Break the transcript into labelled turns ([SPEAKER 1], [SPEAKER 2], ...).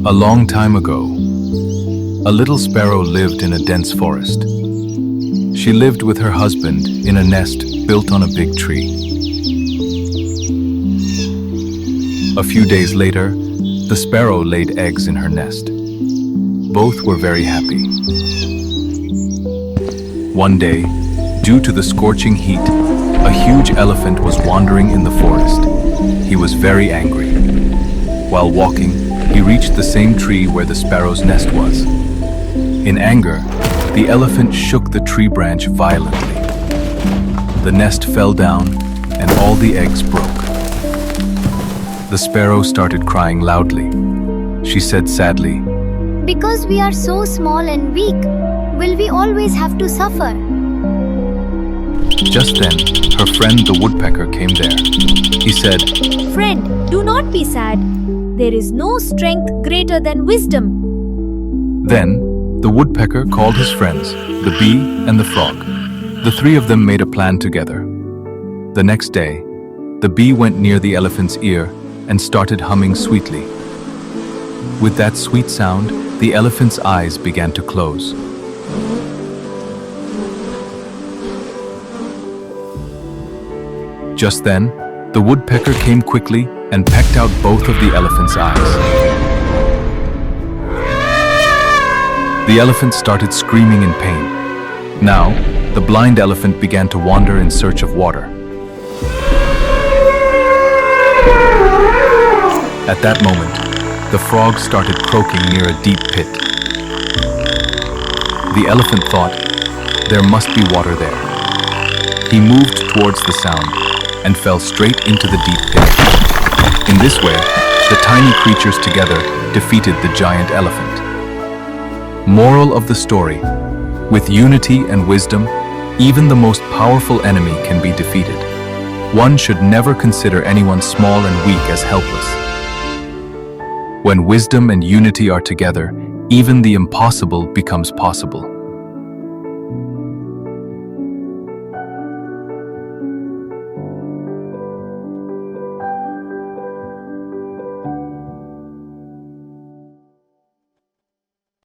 [SPEAKER 1] A long time ago, a little sparrow lived in a dense forest. She lived with her husband in a nest built on a big tree. A few days later, the sparrow laid eggs in her nest. Both were very happy. One day, due to the scorching heat, a huge elephant was wandering in the forest. He was very angry. While walking, he reached the same tree where the sparrow's nest was. In anger, the elephant shook the tree branch violently. The nest fell down, and all the eggs broke. The sparrow started crying loudly. She said sadly,
[SPEAKER 2] Because we are so small and weak, will we always have to suffer?
[SPEAKER 1] Just then, her friend the woodpecker came there. He said,
[SPEAKER 3] Friend, do not be sad. There is no strength greater than wisdom.
[SPEAKER 1] Then, the woodpecker called his friends, the bee and the frog. The three of them made a plan together. The next day, the bee went near the elephant's ear and started humming sweetly. With that sweet sound, the elephant's eyes began to close. Just then, the woodpecker came quickly and pecked out both of the elephant's eyes. The elephant started screaming in pain. Now, the blind elephant began to wander in search of water. At that moment, the frog started croaking near a deep pit. The elephant thought, there must be water there. He moved towards the sound and fell straight into the deep pit. In this way, the tiny creatures together defeated the giant elephant. Moral of the story: with unity and wisdom, even the most powerful enemy can be defeated. One should never consider anyone small and weak as helpless. When wisdom and unity are together, even the impossible becomes possible.